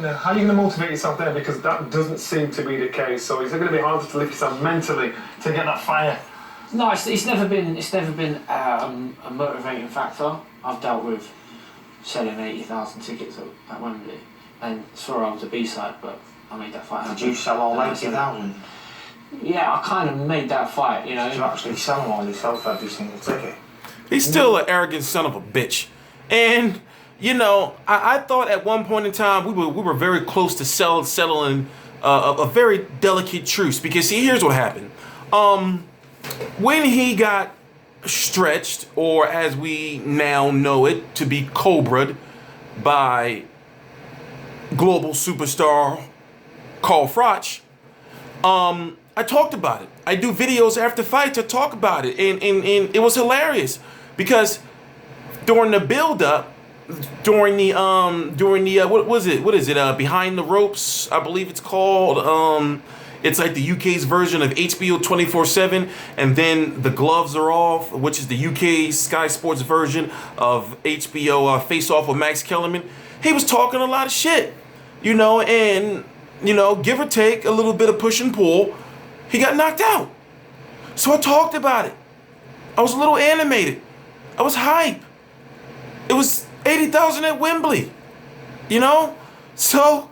there? How are you going to motivate yourself there? Because that doesn't seem to be the case. So is it going to be harder to lift yourself mentally to get that fire? No, it's never been a motivating factor. I've dealt with selling 80,000 tickets at Wembley, and sorry I was a B-side, but I made that fight. Did you sell all 80,000? Yeah, I kind of made that fight, you know. Did you actually sell them all yourself, every single ticket? He's still an arrogant son of a bitch. And, you know, I thought at one point in time we were very close to settling a very delicate truce. Because, see, here's what happened. When he got stretched, or as we now know it, to be cobra'd by global superstar Carl Froch, I talked about it. I do videos after fights to talk about it, and it was hilarious because during the build-up, during the what is it behind the ropes, I believe it's called. It's like the UK's version of HBO 24/7, and then the gloves are off, which is the UK Sky Sports version of HBO Face Off with Max Kellerman. He was talking a lot of shit, you know, and you know, give or take a little bit of push and pull, he got knocked out. So I talked about it. I was a little animated. I was hype. It was 80,000 at Wembley, you know? So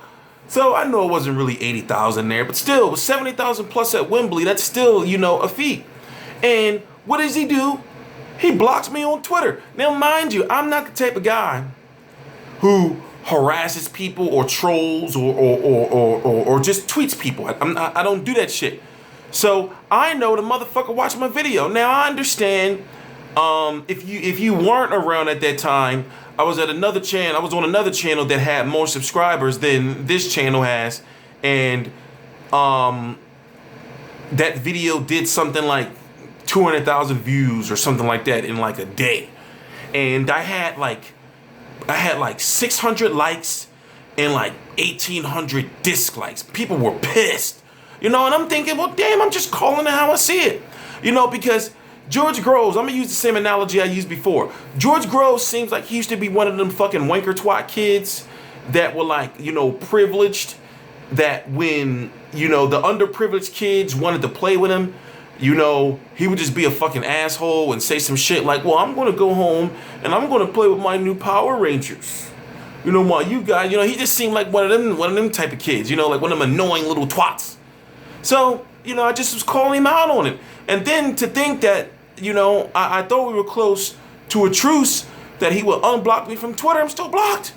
I know it wasn't really 80,000 there, but still, it was 70,000 plus at Wembley. That's still, you know, a feat. And what does he do? He blocks me on Twitter. Now, mind you, I'm not the type of guy who harasses people or trolls or just tweets people. I don't do that shit. So I know the motherfucker watched my video. Now I understand if you weren't around at that time, I was at another channel. I was on another channel that had more subscribers than this channel has, and that video did something like 200,000 views or something like that in like a day, and I had like 600 likes and like 1,800 dislikes. People were pissed, you know, and I'm thinking, well, damn, I'm just calling it how I see it, you know, because George Groves, I'm gonna use the same analogy I used before. George Groves seems like he used to be one of them fucking wanker twat kids that were like, you know, privileged, that when, you know, the underprivileged kids wanted to play with him, you know, he would just be a fucking asshole and say some shit like, well, I'm gonna go home and I'm gonna play with my new Power Rangers. You know, while you guys, you know, he just seemed like one of them type of kids, you know, like one of them annoying little twats. So, you know, I just was calling him out on it. And then to think that, you know, I thought we were close to a truce, that he would unblock me from Twitter. I'm still blocked.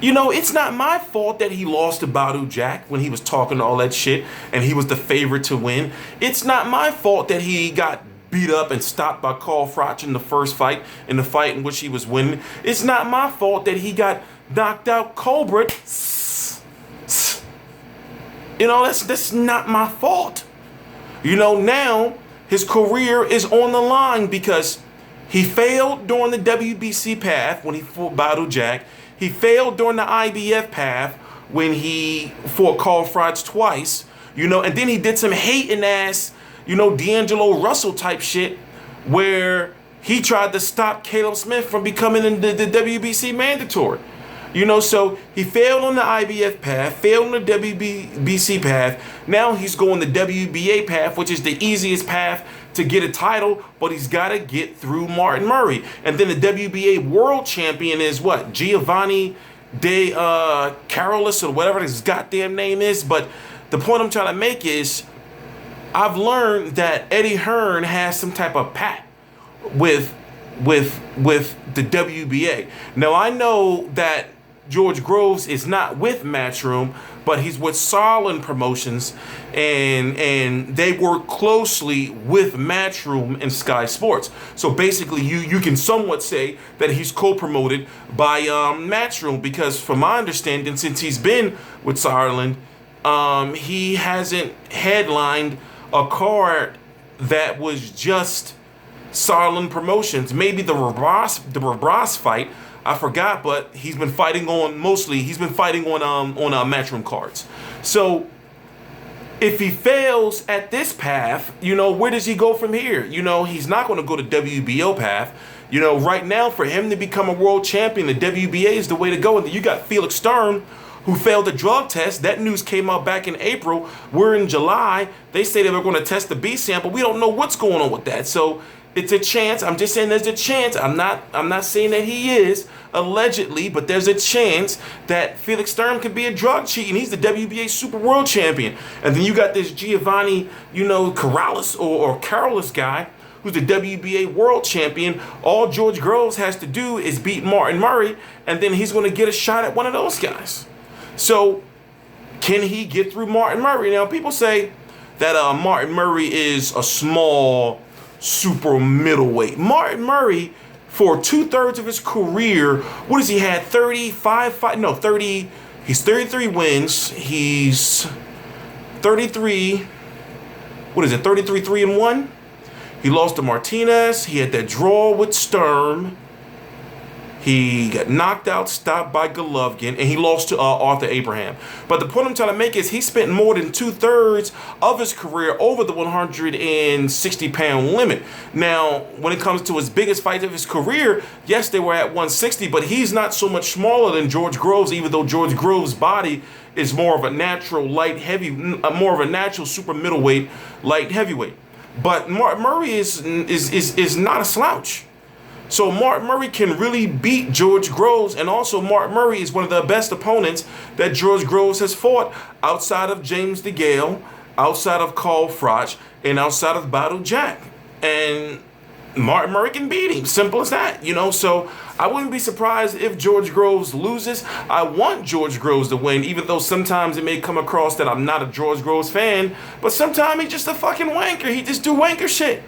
You know, it's not my fault that he lost to Badou Jack when he was talking all that shit and he was the favorite to win. It's not my fault that he got beat up and stopped by Carl Froch in the first fight, in the fight in which he was winning. It's not my fault that he got knocked out cold-blooded. You know, that's not my fault. You know, now his career is on the line because he failed during the WBC path when he fought Badou Jack. He failed during the IBF path when he fought Carl Froch twice, you know, and then he did some hating ass, you know, D'Angelo Russell type shit where he tried to stop Caleb Smith from becoming the WBC mandatory. You know, so he failed on the IBF path, failed on the WBC path. Now he's going the WBA path, which is the easiest path to get a title, but he's got to get through Martin Murray. And then the WBA world champion is what? Giovanni De Carolis or whatever his goddamn name is. But the point I'm trying to make is I've learned that Eddie Hearn has some type of pact with the WBA. Now I know that George Groves is not with Matchroom, but he's with Sarlin Promotions, and they work closely with Matchroom and Sky Sports. So basically, you can somewhat say that he's co-promoted by Matchroom, because from my understanding, since he's been with Sarlin, he hasn't headlined a card that was just Sarlin Promotions. Maybe the Rabras fight, I forgot, but he's been fighting on Matchroom cards. So if he fails at this path, you know, where does he go from here? You know, he's not going to go to WBO path. You know, right now for him to become a world champion, the WBA is the way to go. And then you got Felix Sturm, who failed the drug test. That news came out back in April. We're in July. They say they were going to test the B sample. We don't know what's going on with that. So it's a chance. I'm just saying there's a chance. I'm not saying that he is, allegedly, but there's a chance that Felix Sturm could be a drug cheat, and he's the WBA Super World Champion. And then you got this Giovanni, Corrales or Carolus guy, who's the WBA World Champion. All George Groves has to do is beat Martin Murray, and then he's going to get a shot at one of those guys. So, can he get through Martin Murray? Now, people say that Martin Murray is a small super middleweight. Martin Murray, for 2/3 of his career, what has he had? 30. He's 33 wins. He's 33. What is it? 33 3-1. He lost to Martinez. He had that draw with Sturm. He got knocked out, stopped by Golovkin, and he lost to Arthur Abraham. But the point I'm trying to make is he spent more than 2/3 of his career over the 160-pound limit. Now, when it comes to his biggest fights of his career, yes, they were at 160, but he's not so much smaller than George Groves, even though George Groves' body is more of a natural more of a natural super middleweight, light heavyweight. But Martin Murray is not a slouch. So Martin Murray can really beat George Groves, and also Martin Murray is one of the best opponents that George Groves has fought outside of James DeGale, outside of Carl Froch, and outside of Badou Jack. And Martin Murray can beat him. Simple as that, So I wouldn't be surprised if George Groves loses. I want George Groves to win, even though sometimes it may come across that I'm not a George Groves fan, but sometimes he's just a fucking wanker. He just do wanker shit,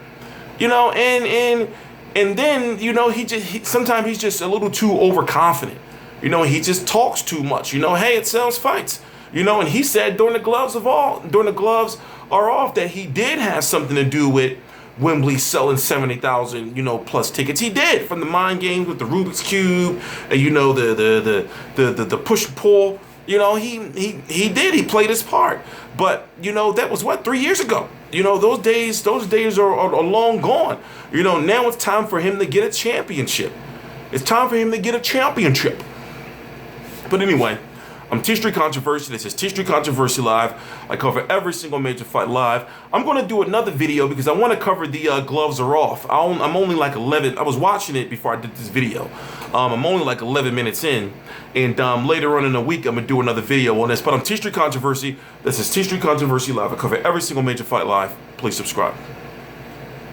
and then, sometimes he's just a little too overconfident. He just talks too much. Hey, it sells fights. And he said during the gloves are off that he did have something to do with Wembley selling 70,000, plus tickets. He did, from the mind games with the Rubik's Cube, and the push and pull. He did. He played his part. But that was 3 years ago. Those days are long gone. Now it's time for him to get a championship. It's time for him to get a championship. But anyway, I'm T Street Controversy. This is T Street Controversy Live. I cover every single major fight live. I'm going to do another video because I want to cover the gloves are off. I'm only like 11. I was watching it before I did this video. I'm only like 11 minutes in. And later on in the week, I'm going to do another video on this. But I'm T Street Controversy. This is T Street Controversy Live. I cover every single major fight live. Please subscribe.